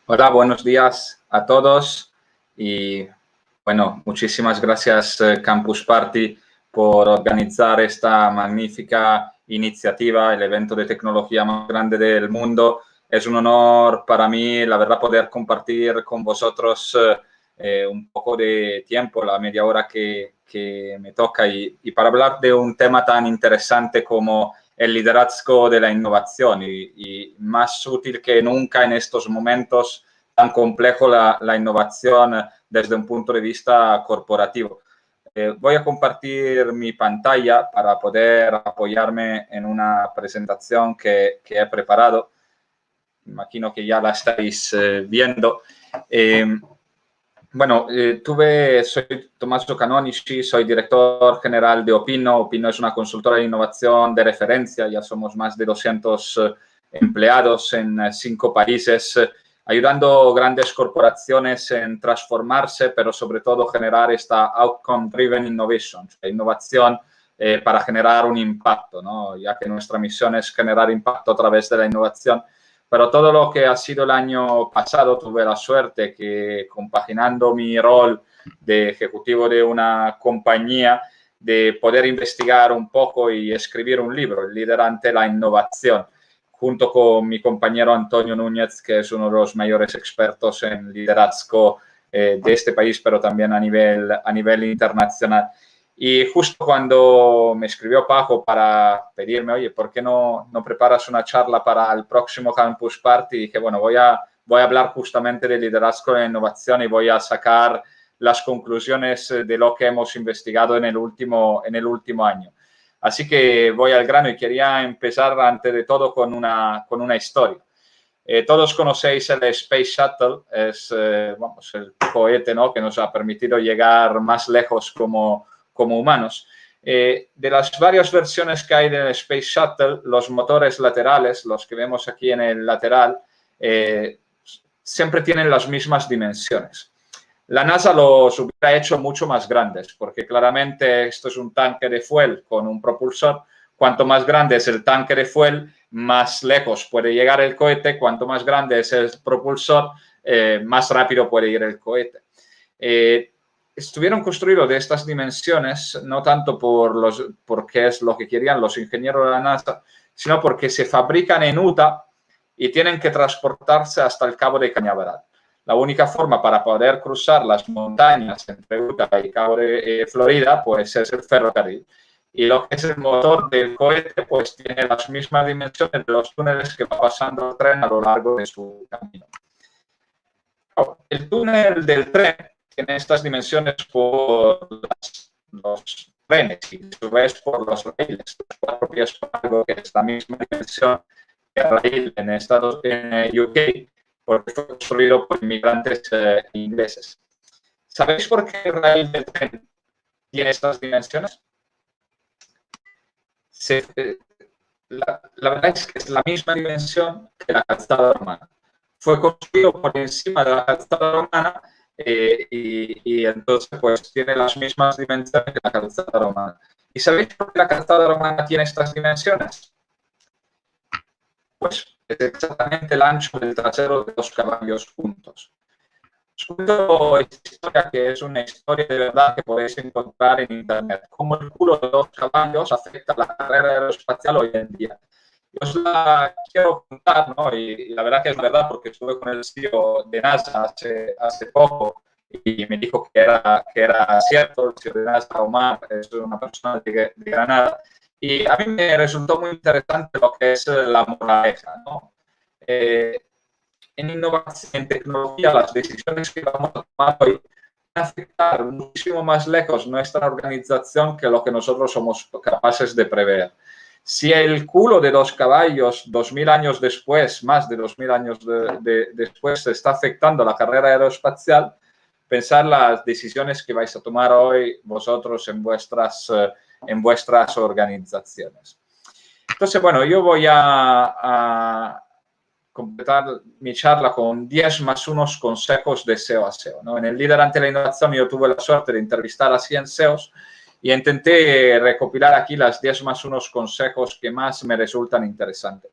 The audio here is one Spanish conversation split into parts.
Hola, buenos días a todos y bueno, muchísimas gracias Campus Party por organizar esta magnífica iniciativa, el evento de tecnología más grande del mundo. Es un honor para mí, la verdad, poder compartir con vosotros un poco de tiempo, la media hora que me toca y para hablar de un tema tan interesante como el liderazgo de la innovación y más útil que nunca en estos momentos tan complejo la innovación desde un punto de vista corporativo. Voy a compartir mi pantalla para poder apoyarme en una presentación que he preparado. Imagino que ya la estáis viendo. Soy Tommaso Canonici, soy director general de Opino. Opino es una consultora de innovación de referencia, ya somos más de 200 empleados en 5 países, ayudando grandes corporaciones en transformarse, pero sobre todo generar esta outcome-driven innovation, la innovación para generar un impacto, ¿no? Ya que nuestra misión es generar impacto a través de la innovación. Pero todo lo que ha sido el año pasado, tuve la suerte que compaginando mi rol de ejecutivo de una compañía, de poder investigar un poco y escribir un libro, El líder ante la innovación, junto con mi compañero Antonio Núñez, que es uno de los mayores expertos en liderazgo de este país, pero también a nivel internacional. Y justo cuando me escribió Paco para pedirme, oye, ¿por qué no preparas una charla para el próximo Campus Party? Dije, bueno, voy a hablar justamente de liderazgo e innovación y voy a sacar las conclusiones de lo que hemos investigado en el último año. Así que voy al grano y quería empezar ante de todo con una historia. Todos conocéis el Space Shuttle, es el cohete, ¿no?, que nos ha permitido llegar más lejos como humanos. De las varias versiones que hay del Space Shuttle, los motores laterales, los que vemos aquí en el lateral, siempre tienen las mismas dimensiones. La NASA los hubiera hecho mucho más grandes, porque claramente esto es un tanque de fuel con un propulsor. Cuanto más grande es el tanque de fuel, más lejos puede llegar el cohete. Cuanto más grande es el propulsor, más rápido puede ir el cohete. Estuvieron construidos de estas dimensiones no tanto porque es lo que querían los ingenieros de la NASA, sino porque se fabrican en Utah y tienen que transportarse hasta el Cabo de Cañaveral. La única forma para poder cruzar las montañas entre Utah y Cabo de Florida, pues es el ferrocarril. Y lo que es el motor del cohete, pues tiene las mismas dimensiones de los túneles que va pasando el tren a lo largo de su camino. El túnel del tren tiene estas dimensiones por los trenes y a su vez por los raíles, los 4 pies por algo, que es la misma dimensión que el raíl en UK, porque fue construido por inmigrantes ingleses. ¿Sabéis por qué el raíl del tren tiene estas dimensiones? La verdad es que es la misma dimensión que la calzada romana. Fue construido por encima de la calzada romana y entonces pues tiene las mismas dimensiones que la calzada romana. ¿Y sabéis por qué la calzada romana tiene estas dimensiones? Pues es exactamente el ancho del trasero de 2 caballos juntos. Os cuento esta historia, que es una historia de verdad que podéis encontrar en internet. Cómo el culo de 2 caballos afecta a la carrera aeroespacial hoy en día. Yo os la quiero contar, ¿no? Y la verdad que es verdad, porque estuve con el CEO de NASA hace poco y me dijo que era cierto. El CEO de NASA, Omar, es una persona de Granada. Y a mí me resultó muy interesante lo que es la moraleja, ¿no? En innovación, en tecnología, las decisiones que vamos a tomar hoy van a afectar muchísimo más lejos nuestra organización que lo que nosotros somos capaces de prever. Si el culo de 2 caballos, 2000 años después, más de 2000 años después, está afectando la carrera aeroespacial, pensar las decisiones que vais a tomar hoy vosotros en vuestras organizaciones. Entonces, bueno, yo voy a completar mi charla con 10 más unos consejos de SEO a SEO, ¿no? En el líder ante la innovación yo tuve la suerte de entrevistar a 100 SEOs y intenté recopilar aquí las 10 más unos consejos que más me resultan interesantes.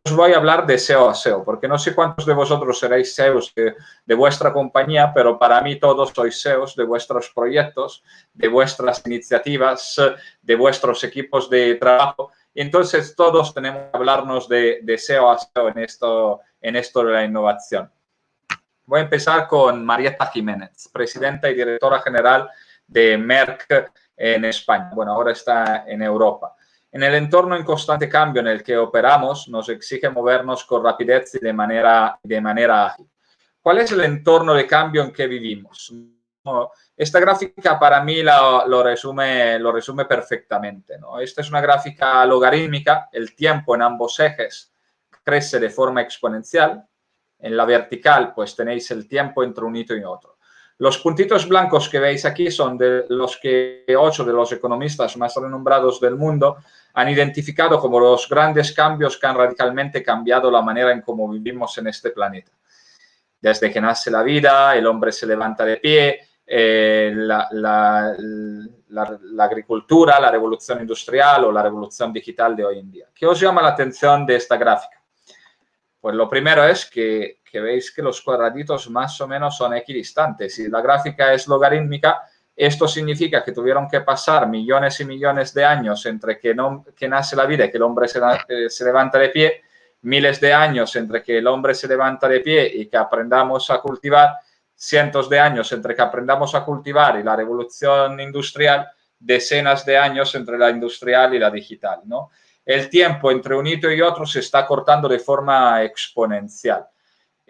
Os voy a hablar de SEO a SEO, porque no sé cuántos de vosotros seréis SEOs de vuestra compañía, pero para mí todos sois SEOs de vuestros proyectos, de vuestras iniciativas, de vuestros equipos de trabajo. Y entonces todos tenemos que hablarnos de SEO a SEO en esto de la innovación. Voy a empezar con Marieta Jiménez, presidenta y directora general de Merck en España. Bueno, ahora está en Europa. En el entorno en constante cambio en el que operamos, nos exige movernos con rapidez y de manera ágil. ¿Cuál es el entorno de cambio en que vivimos? Esta gráfica para mí lo resume perfectamente, ¿no? Esta es una gráfica logarítmica. El tiempo en ambos ejes crece de forma exponencial. En la vertical, pues tenéis el tiempo entre un hito y otro. Los puntitos blancos que veis aquí son de los que 8 de los economistas más renombrados del mundo han identificado como los grandes cambios que han radicalmente cambiado la manera en cómo vivimos en este planeta. Desde que nace la vida, el hombre se levanta de pie, la agricultura, la revolución industrial o la revolución digital de hoy en día. ¿Qué os llama la atención de esta gráfica? Pues lo primero es que veis que los cuadraditos más o menos son equidistantes. Si la gráfica es logarítmica, esto significa que tuvieron que pasar millones y millones de años entre que nace la vida y que el hombre se levanta de pie, miles de años entre que el hombre se levanta de pie y que aprendamos a cultivar, cientos de años entre que aprendamos a cultivar y la revolución industrial, decenas de años entre la industrial y la digital, ¿no? El tiempo entre un hito y otro se está cortando de forma exponencial.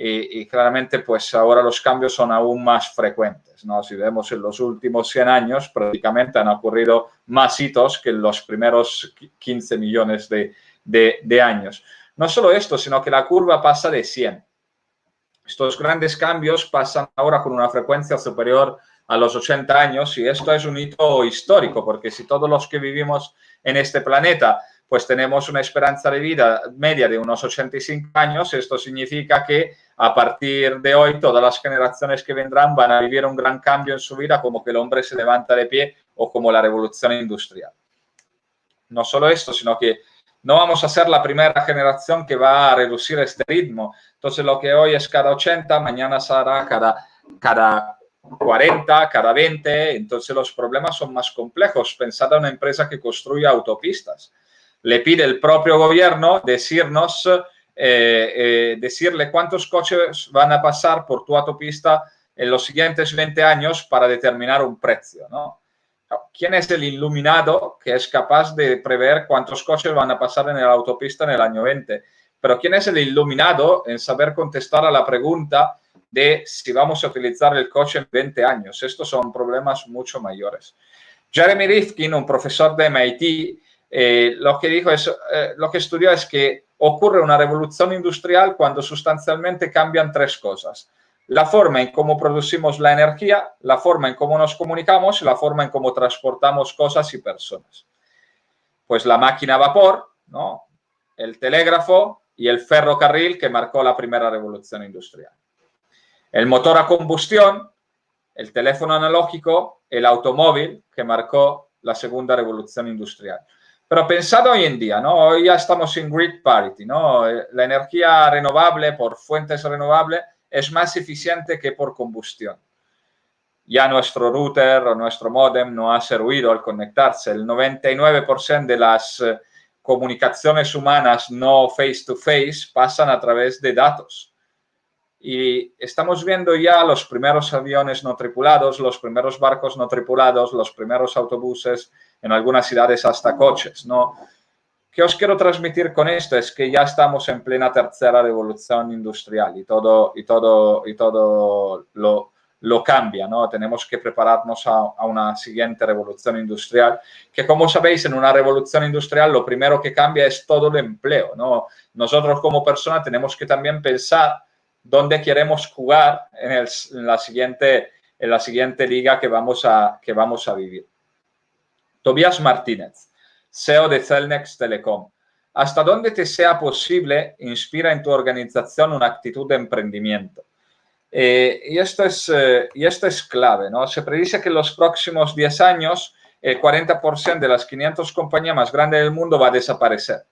Y claramente, pues ahora los cambios son aún más frecuentes, ¿no? Si vemos en los últimos 100 años, prácticamente han ocurrido más hitos que en los primeros 15 millones de años. No solo esto, sino que la curva pasa de 100. Estos grandes cambios pasan ahora con una frecuencia superior a los 80 años y esto es un hito histórico, porque si todos los que vivimos en este planeta pues tenemos una esperanza de vida media de unos 85 años, esto significa que a partir de hoy todas las generaciones que vendrán van a vivir un gran cambio en su vida, como que el hombre se levanta de pie o como la revolución industrial. No solo esto, sino que no vamos a ser la primera generación que va a reducir este ritmo. Entonces, lo que hoy es cada 80, mañana será cada 40, cada 20. Entonces, los problemas son más complejos. Pensad en una empresa que construye autopistas. Le pide el propio gobierno decirle cuántos coches van a pasar por tu autopista en los siguientes 20 años para determinar un precio, ¿no? ¿Quién es el iluminado que es capaz de prever cuántos coches van a pasar en la autopista en el año 20? Pero ¿quién es el iluminado en saber contestar a la pregunta de si vamos a utilizar el coche en 20 años? Estos son problemas mucho mayores. Jeremy Rifkin, un profesor de MIT, lo que estudió es que ocurre una revolución industrial cuando sustancialmente cambian 3 cosas. La forma en cómo producimos la energía, la forma en cómo nos comunicamos y la forma en cómo transportamos cosas y personas. Pues la máquina a vapor, ¿no? El telégrafo y el ferrocarril que marcó la primera revolución industrial. El motor a combustión, el teléfono analógico, el automóvil que marcó la segunda revolución industrial. Pero pensad hoy en día, ¿no? Hoy ya estamos en grid parity, ¿no? La energía renovable por fuentes renovables es más eficiente que por combustión. Ya nuestro router o nuestro módem no hace ruido al conectarse. El 99% de las comunicaciones humanas no face-to-face pasan a través de datos. Y estamos viendo ya los primeros aviones no tripulados, los primeros barcos no tripulados, los primeros autobuses, en algunas ciudades hasta coches, ¿no? ¿Qué os quiero transmitir con esto? Es que ya estamos en plena tercera revolución industrial y todo lo cambia, ¿no? Tenemos que prepararnos a una siguiente revolución industrial, que como sabéis, en una revolución industrial lo primero que cambia es todo el empleo, ¿no? Nosotros como personas tenemos que también pensar dónde queremos jugar en la siguiente liga que vamos a vivir. Tobias Martínez, CEO de Cellnex Telecom. ¿Hasta dónde te sea posible inspira en tu organización una actitud de emprendimiento? Y esto es clave, ¿no? Se predice que en los próximos 10 años el 40% de las 500 compañías más grandes del mundo va a desaparecer.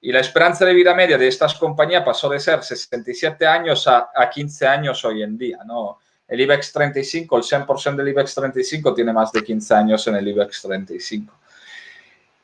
Y la esperanza de vida media de estas compañías pasó de ser 67 años a 15 años hoy en día, ¿no? El IBEX 35, el 100% del IBEX 35 tiene más de 15 años en el IBEX 35.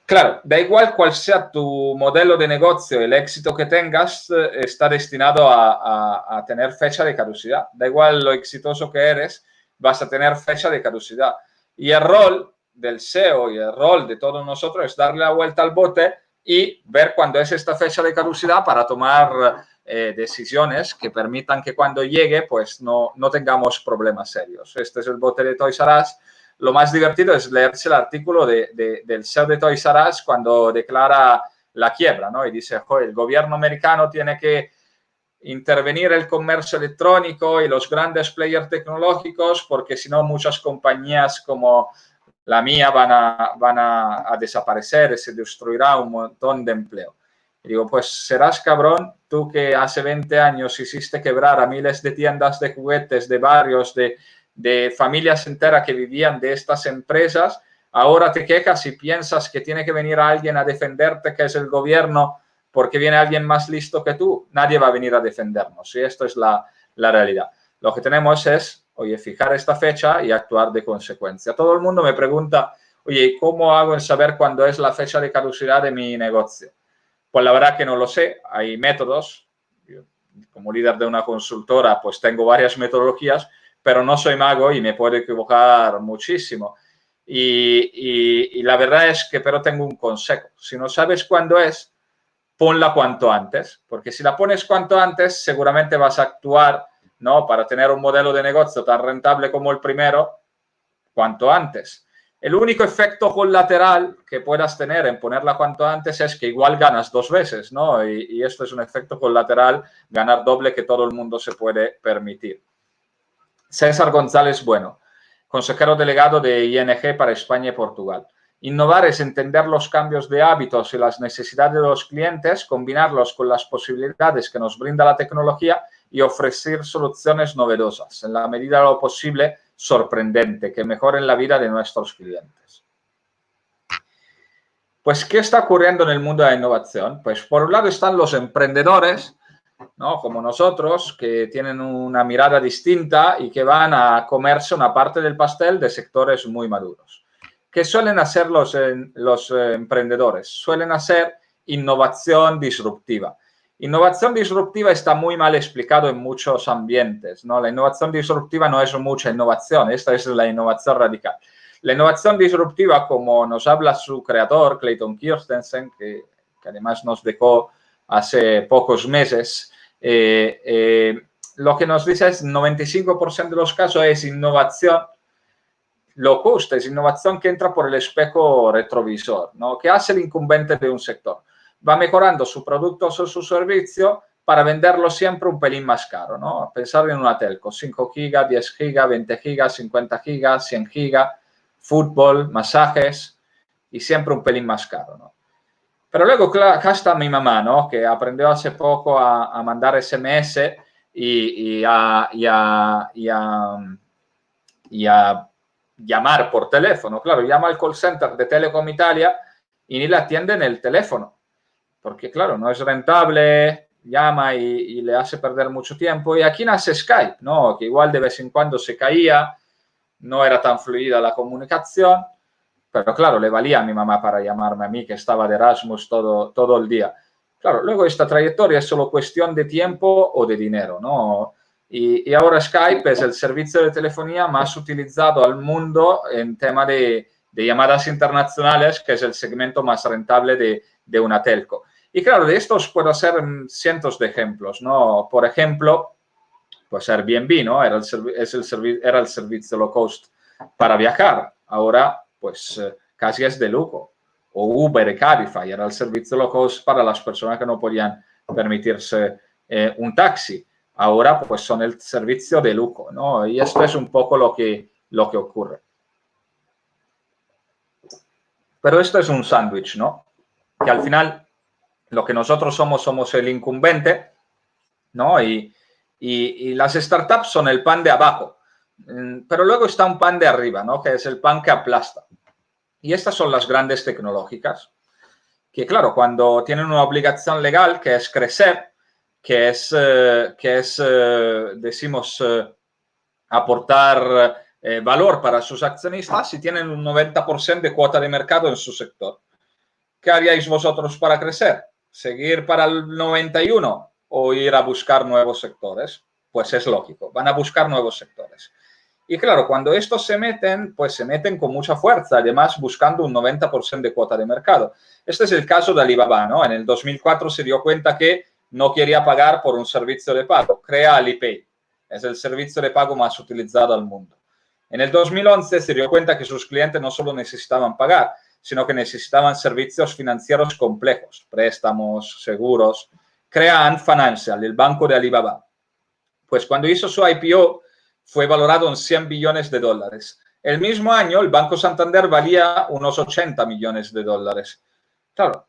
Claro, da igual cuál sea tu modelo de negocio, el éxito que tengas está destinado a tener fecha de caducidad. Da igual lo exitoso que eres, vas a tener fecha de caducidad. Y el rol del SEO y el rol de todos nosotros es darle la vuelta al bote y ver cuándo es esta fecha de caducidad para tomar decisiones que permitan que cuando llegue pues no tengamos problemas serios. Este es el bote de Toys R Us. Lo más divertido es leerse el artículo del CEO de Toys R Us cuando declara la quiebra, ¿no? Y dice, el gobierno americano tiene que intervenir el comercio electrónico y los grandes players tecnológicos porque si no muchas compañías como la mía van a desaparecer y se destruirá un montón de empleo. Y digo, pues serás cabrón, tú que hace 20 años hiciste quebrar a miles de tiendas de juguetes, de barrios, de familias enteras que vivían de estas empresas, ahora te quejas y piensas que tiene que venir alguien a defenderte, que es el gobierno, porque viene alguien más listo que tú. Nadie va a venir a defendernos y esto es la realidad. Lo que tenemos es, oye, fijar esta fecha y actuar de consecuencia. Todo el mundo me pregunta, oye, ¿cómo hago en saber cuándo es la fecha de caducidad de mi negocio? Pues la verdad que no lo sé, hay métodos. Yo, como líder de una consultora, pues tengo varias metodologías, pero no soy mago y me puedo equivocar muchísimo. Y la verdad es que, pero tengo un consejo. Si no sabes cuándo es, ponla cuanto antes, porque si la pones cuanto antes, seguramente vas a actuar, ¿no? Para tener un modelo de negocio tan rentable como el primero, cuanto antes. El único efecto colateral que puedas tener en ponerla cuanto antes es que igual ganas 2 veces, ¿no? Y esto es un efecto colateral, ganar doble que todo el mundo se puede permitir. César González Bueno, consejero delegado de ING para España y Portugal. Innovar es entender los cambios de hábitos y las necesidades de los clientes, combinarlos con las posibilidades que nos brinda la tecnología y ofrecer soluciones novedosas, en la medida de lo posible sorprendente, que mejoren la vida de nuestros clientes. Pues, ¿qué está ocurriendo en el mundo de la innovación? Pues, por un lado están los emprendedores, ¿no? Como nosotros, que tienen una mirada distinta y que van a comerse una parte del pastel de sectores muy maduros. ¿Qué suelen hacer los emprendedores? Suelen hacer innovación disruptiva. Innovación disruptiva está muy mal explicado en muchos ambientes, ¿no? La innovación disruptiva no es mucha innovación, esta es la innovación radical. La innovación disruptiva, como nos habla su creador, Clayton Christensen, que además nos dejó hace pocos meses, lo que nos dice es 95% de los casos es innovación low cost, es innovación que entra por el espejo retrovisor, ¿no? ¿Qué hace el incumbente de un sector? Va mejorando su producto o su servicio para venderlo siempre un pelín más caro, ¿no? Pensar en una telco, 5 gigas, 10 gigas, 20 gigas, 50 gigas, 100 gigas, fútbol, masajes y siempre un pelín más caro, ¿no? Pero luego, claro, acá está mi mamá, ¿no? Que aprendió hace poco a mandar SMS y a llamar por teléfono. Claro, llama al call center de Telecom Italia y ni le atienden el teléfono. Porque, claro, no es rentable, llama y le hace perder mucho tiempo. Y aquí nace Skype, ¿no? Que igual de vez en cuando se caía, no era tan fluida la comunicación. Pero claro, le valía a mi mamá para llamarme a mí, que estaba de Erasmus todo el día. Claro, luego esta trayectoria es solo cuestión de tiempo o de dinero, ¿no? Y ahora Skype es el servicio de telefonía más utilizado al mundo en tema de llamadas internacionales, que es el segmento más rentable de una telco. Y claro, de estos puedo hacer cientos de ejemplos, ¿no? Por ejemplo, pues Airbnb, ¿no? Era el servicio low cost para viajar. Ahora, pues casi es de lujo. O Uber y Cabify era el servicio low cost para las personas que no podían permitirse un taxi. Ahora, pues son el servicio de lujo, ¿no? Y esto es un poco lo que ocurre. Pero esto es un sándwich, ¿no? Que al final lo que nosotros somos el incumbente, ¿no? Y las startups son el pan de abajo. Pero luego está un pan de arriba, ¿no? Que es el pan que aplasta. Y estas son las grandes tecnológicas. que claro, cuando tienen una obligación legal que es crecer, decimos, aportar valor para sus accionistas, y tienen un 90% de cuota de mercado en su sector. ¿Qué haríais vosotros para crecer? ¿Seguir para el 91 o ir a buscar nuevos sectores? Pues es lógico, van a buscar nuevos sectores. Y claro, cuando estos se meten, pues se meten con mucha fuerza, además buscando un 90% de cuota de mercado. Este es el caso de Alibaba, ¿no? En el 2004 se dio cuenta que no quería pagar por un servicio de pago. Crea Alipay. Es el servicio de pago más utilizado al mundo. En el 2011 se dio cuenta que sus clientes no solo necesitaban pagar, sino que necesitaban servicios financieros complejos, préstamos, seguros. Crea Ant Financial, el banco de Alibaba. Pues cuando hizo su IPO, fue valorado en 100 billones de dólares. El mismo año, el Banco Santander valía unos 80 millones de dólares. Claro,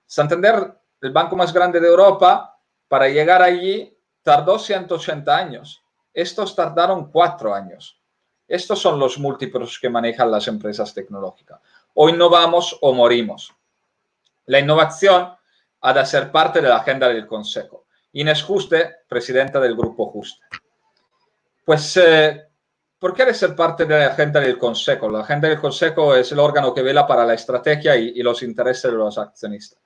Santander, el banco más grande de Europa, para llegar allí tardó 180 años. Estos tardaron 4 años. Estos son los múltiplos que manejan las empresas tecnológicas. O innovamos o morimos. La innovación ha de ser parte de la agenda del Consejo. Inés Juste, presidenta del Grupo Juste. Pues, ¿por qué ha de ser parte de la agenda del Consejo? La agenda del Consejo es el órgano que vela para la estrategia y los intereses de los accionistas.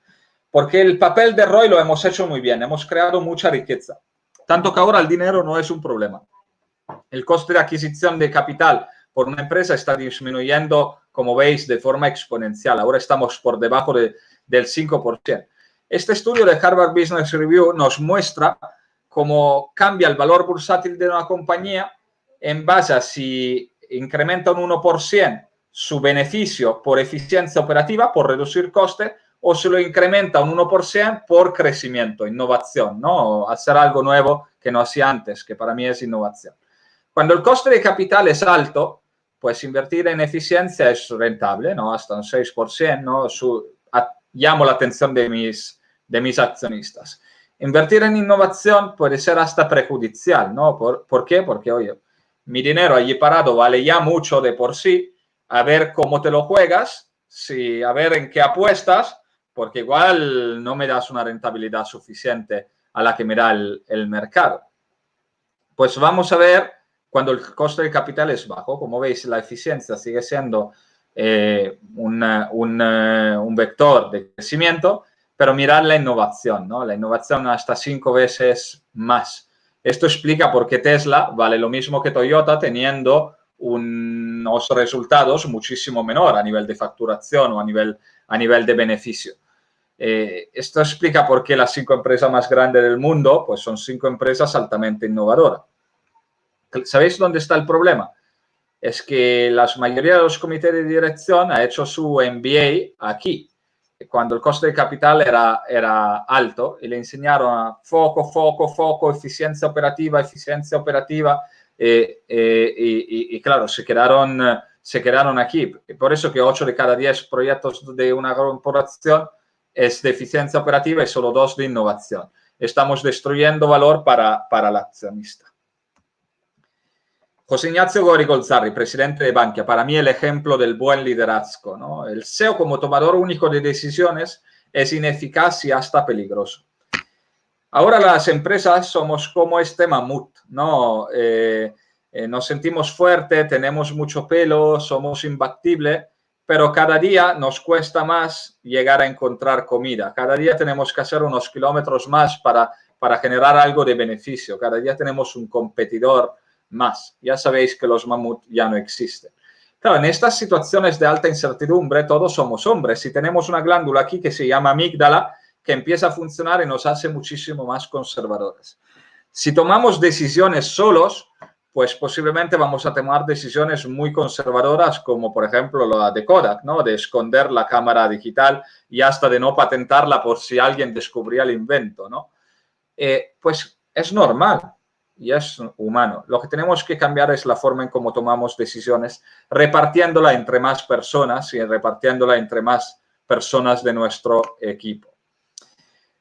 Porque el papel de ROI lo hemos hecho muy bien, hemos creado mucha riqueza. Tanto que ahora el dinero no es un problema. El coste de adquisición de capital por una empresa está disminuyendo, como veis, de forma exponencial. Ahora estamos por debajo del 5%. Este estudio de Harvard Business Review nos muestra cómo cambia el valor bursátil de una compañía en base a si incrementa un 1% su beneficio por eficiencia operativa, por reducir costes, o si lo incrementa un 1% por crecimiento, innovación, ¿no? Hacer algo nuevo que no hacía antes, que para mí es innovación. Cuando el coste de capital es alto, pues invertir en eficiencia es rentable, ¿no? Hasta un 6%, ¿no? Llamo la atención de mis accionistas. Invertir en innovación puede ser hasta perjudicial, ¿no? ¿Por qué? Porque, oye, mi dinero allí parado vale ya mucho de por sí, a ver cómo te lo juegas, a ver en qué apuestas, porque igual no me das una rentabilidad suficiente a la que me da el mercado. Pues vamos a ver cuando el coste de capital es bajo. Como veis, la eficiencia sigue siendo un vector de crecimiento, pero mirad la innovación, ¿no? La innovación hasta 5 veces más. Esto explica por qué Tesla vale lo mismo que Toyota teniendo unos resultados muchísimo menor a nivel de facturación o a nivel de beneficio. Esto explica por qué las 5 empresas más grandes del mundo pues son 5 empresas altamente innovadoras. ¿Sabéis dónde está el problema? Es que la mayoría de los comités de dirección ha hecho su MBA aquí, cuando el coste de capital era alto, y le enseñaron a foco, eficiencia operativa, y claro, se quedaron aquí. Por eso que 8 de cada 10 proyectos de una corporación es de eficiencia operativa y solo 2 de innovación. Estamos destruyendo valor para el accionista. José Ignacio Gori-Golzarri, presidente de Bankia, para mí el ejemplo del buen liderazgo, ¿no? El CEO como tomador único de decisiones es ineficaz y hasta peligroso. Ahora las empresas somos como este mamut, ¿no? Nos sentimos fuertes, tenemos mucho pelo, somos imbatibles, pero cada día nos cuesta más llegar a encontrar comida. Cada día tenemos que hacer unos kilómetros más para generar algo de beneficio. Cada día tenemos un competidor más. Ya sabéis que los mamuts ya no existen. Claro, en estas situaciones de alta incertidumbre todos somos hombres y tenemos una glándula aquí que se llama amígdala que empieza a funcionar y nos hace muchísimo más conservadores. Si tomamos decisiones solos, pues posiblemente vamos a tomar decisiones muy conservadoras como por ejemplo la de Kodak, ¿no? De esconder la cámara digital y hasta de no patentarla por si alguien descubría el invento, ¿no? Pues es normal. Y es humano. Lo que tenemos que cambiar es la forma en cómo tomamos decisiones, repartiéndola entre más personas y repartiéndola entre más personas de nuestro equipo.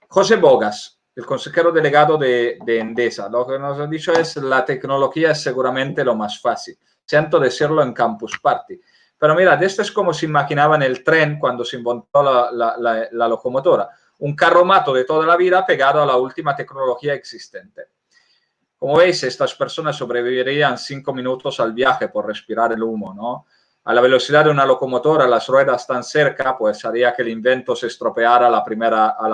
José Bogas, el consejero delegado de Endesa, lo que nos ha dicho es la tecnología es seguramente lo más fácil. Siento decirlo en Campus Party. Pero mirad, esto es como se imaginaba en el tren cuando se inventó la locomotora. Un carromato de toda la vida pegado a la última tecnología existente. Como veis, estas personas sobrevivirían 5 minutos al viaje por respirar el humo, ¿no? A la velocidad de una locomotora, las ruedas tan cerca, pues haría que el invento se estropeara a la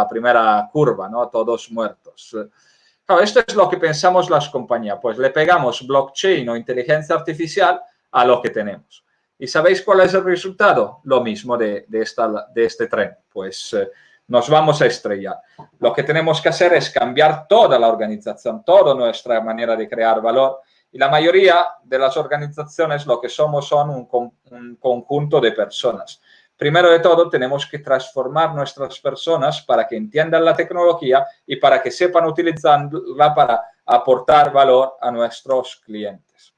primera curva, ¿no? Todos muertos. Claro, esto es lo que pensamos las compañías, pues le pegamos blockchain o inteligencia artificial a lo que tenemos. ¿Y sabéis cuál es el resultado? Lo mismo de este tren, pues nos vamos a estrellar. Lo que tenemos que hacer es cambiar toda la organización, toda nuestra manera de crear valor. Y la mayoría de las organizaciones lo que somos son un conjunto de personas. Primero de todo, tenemos que transformar nuestras personas para que entiendan la tecnología y para que sepan utilizarla para aportar valor a nuestros clientes.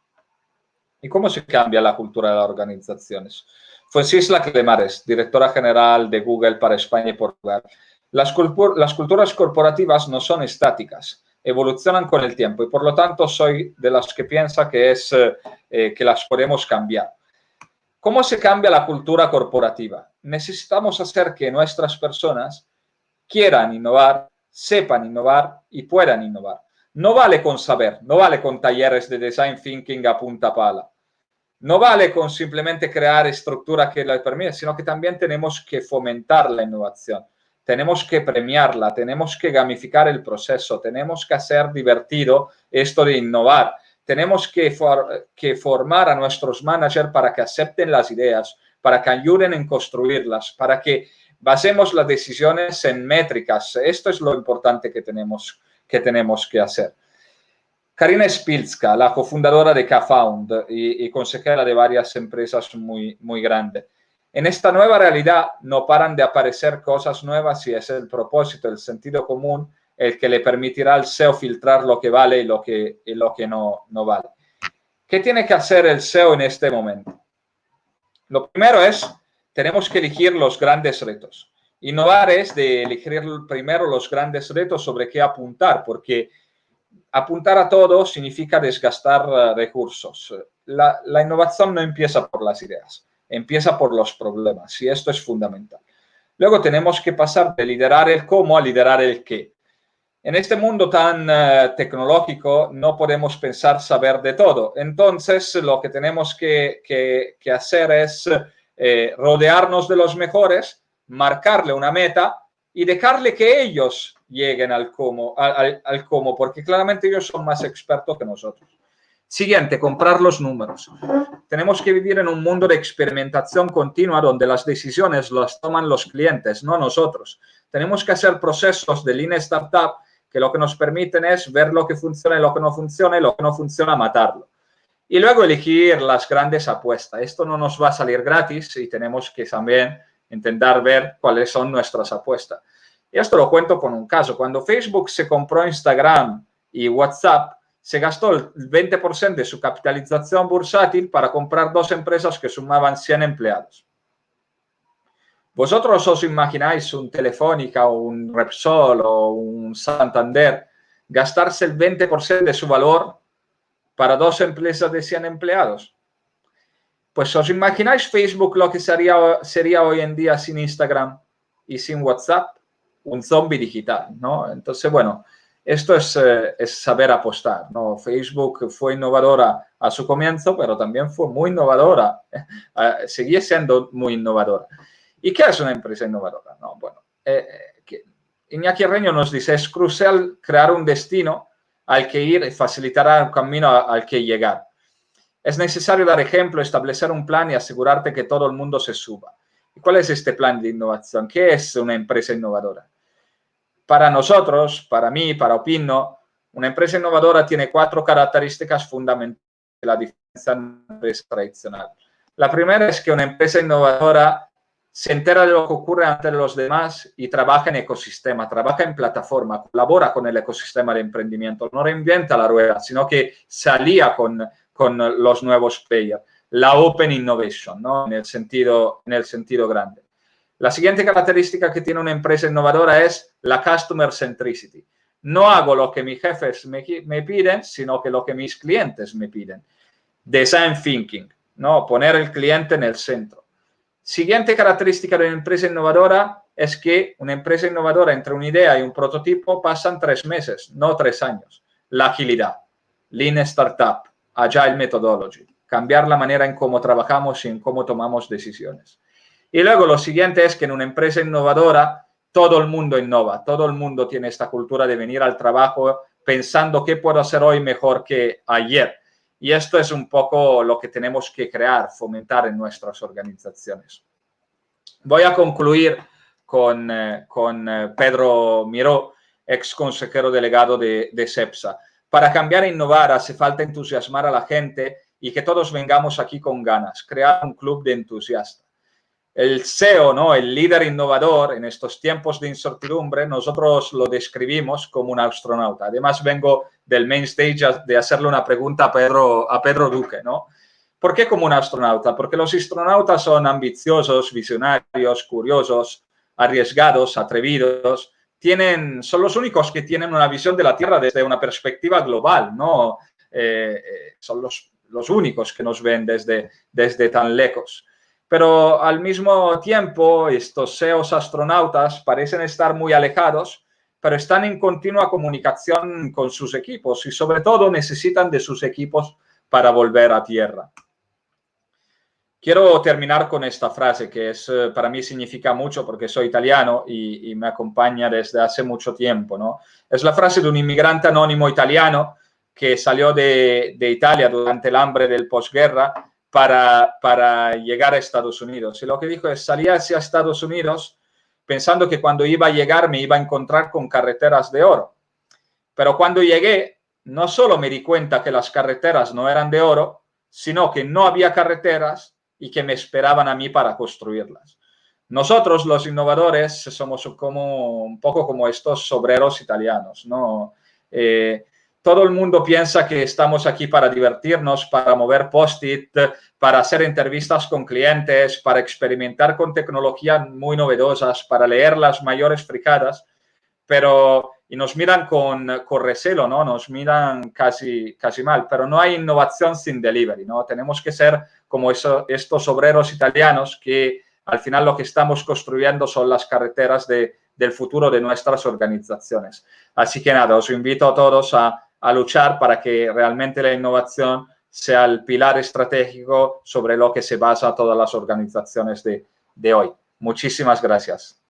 ¿Y cómo se cambia la cultura de las organizaciones? Francisca Clemares, directora general de Google para España y Portugal. Las culturas corporativas no son estáticas, evolucionan con el tiempo y por lo tanto soy de las que piensa que las podemos cambiar. ¿Cómo se cambia la cultura corporativa? Necesitamos hacer que nuestras personas quieran innovar, sepan innovar y puedan innovar. No vale con saber, no vale con talleres de design thinking a punta pala. No vale con simplemente crear estructura que la permite, sino que también tenemos que fomentar la innovación. Tenemos que premiarla, tenemos que gamificar el proceso, tenemos que hacer divertido esto de innovar. Tenemos que formar a nuestros managers para que acepten las ideas, para que ayuden en construirlas, para que basemos las decisiones en métricas. Esto es lo importante que tenemos que hacer. Karina Spilska, la cofundadora de K-Found y consejera de varias empresas muy grandes. En esta nueva realidad no paran de aparecer cosas nuevas y es el propósito, el sentido común, el que le permitirá al SEO filtrar lo que vale y lo que no vale. ¿Qué tiene que hacer el SEO en este momento? Lo primero es, tenemos que elegir los grandes retos. Innovar es de elegir primero los grandes retos sobre qué apuntar, porque apuntar a todo significa desgastar recursos. La innovación no empieza por las ideas, empieza por los problemas y esto es fundamental. Luego tenemos que pasar de liderar el cómo a liderar el qué. En este mundo tan tecnológico no podemos pensar saber de todo. Entonces, lo que tenemos que hacer es rodearnos de los mejores, marcarle una meta y dejarle que ellos lleguen al cómo, porque claramente ellos son más expertos que nosotros. Siguiente, comprar los números. Tenemos que vivir en un mundo de experimentación continua donde las decisiones las toman los clientes, no nosotros. Tenemos que hacer procesos de Lean Startup que lo que nos permiten es ver lo que funciona y lo que no funciona y lo que no funciona matarlo. Y luego elegir las grandes apuestas. Esto no nos va a salir gratis y tenemos que también intentar ver cuáles son nuestras apuestas. Y esto lo cuento con un caso. Cuando Facebook se compró Instagram y WhatsApp, se gastó el 20% de su capitalización bursátil para comprar 2 empresas que sumaban 100 empleados. ¿Vosotros os imagináis un Telefónica o un Repsol o un Santander gastarse el 20% de su valor para 2 empresas de 100 empleados? Pues os imagináis Facebook lo que sería hoy en día sin Instagram y sin WhatsApp, un zombie digital, ¿no? Entonces, bueno, esto es saber apostar, ¿no? Facebook fue innovadora a su comienzo, pero también fue muy innovadora, sigue siendo muy innovadora. ¿Y qué es una empresa innovadora? No, bueno, Iñaki Reño nos dice, es crucial crear un destino al que ir y facilitar un camino al que llegar. Es necesario dar ejemplo, establecer un plan y asegurarte que todo el mundo se suba. ¿Y cuál es este plan de innovación? ¿Qué es una empresa innovadora? Para nosotros, para mí, para Opino, una empresa innovadora tiene 4 características fundamentales de la diferencia de una empresa tradicional. La primera es que una empresa innovadora se entera de lo que ocurre ante los demás y trabaja en ecosistema, trabaja en plataforma, colabora con el ecosistema de emprendimiento, no reinventa la rueda, sino que se alía con los nuevos players. La Open Innovation, ¿no? en el sentido grande. La siguiente característica que tiene una empresa innovadora es la Customer Centricity. No hago lo que mis jefes me piden, sino que lo que mis clientes me piden. Design Thinking. ¿no? Poner el cliente en el centro. Siguiente característica de una empresa innovadora es que una empresa innovadora entre una idea y un prototipo pasan 3 meses, no 3 años. La agilidad, Lean Startup, Agile Methodology, cambiar la manera en cómo trabajamos y en cómo tomamos decisiones. Y luego lo siguiente es que en una empresa innovadora todo el mundo innova, todo el mundo tiene esta cultura de venir al trabajo pensando qué puedo hacer hoy mejor que ayer. Y esto es un poco lo que tenemos que crear, fomentar en nuestras organizaciones. Voy a concluir con Pedro Miró, ex consejero delegado de Cepsa. Para cambiar e innovar hace falta entusiasmar a la gente y que todos vengamos aquí con ganas, crear un club de entusiastas. El CEO, ¿no? El líder innovador en estos tiempos de incertidumbre, nosotros lo describimos como un astronauta. Además, vengo del main stage de hacerle una pregunta a Pedro Duque, ¿no? ¿Por qué como un astronauta? Porque los astronautas son ambiciosos, visionarios, curiosos, arriesgados, atrevidos. Son los únicos que tienen una visión de la Tierra desde una perspectiva global, ¿no? Son los únicos que nos ven desde tan lejos. Pero al mismo tiempo, estos CEOs astronautas parecen estar muy alejados, pero están en continua comunicación con sus equipos y sobre todo necesitan de sus equipos para volver a tierra. Quiero terminar con esta frase que para mí significa mucho porque soy italiano y me acompaña desde hace mucho tiempo, ¿no? Es la frase de un inmigrante anónimo italiano que salió de Italia durante el hambre del posguerra para llegar a Estados Unidos. Y lo que dijo es, salí hacia Estados Unidos pensando que cuando iba a llegar me iba a encontrar con carreteras de oro. Pero cuando llegué, no solo me di cuenta que las carreteras no eran de oro, sino que no había carreteras y que me esperaban a mí para construirlas. Nosotros, los innovadores, somos un poco como estos obreros italianos, ¿no? Todo el mundo piensa que estamos aquí para divertirnos, para mover post-it, para hacer entrevistas con clientes, para experimentar con tecnologías muy novedosas, para leer las mayores fricadas, y nos miran con recelo, ¿no? Nos miran casi mal, pero no hay innovación sin delivery, ¿no? Tenemos que ser como estos obreros italianos que al final lo que estamos construyendo son las carreteras del futuro de nuestras organizaciones. Así que nada, os invito a todos a luchar para que realmente la innovación sea el pilar estratégico sobre lo que se basa todas las organizaciones de hoy. Muchísimas gracias.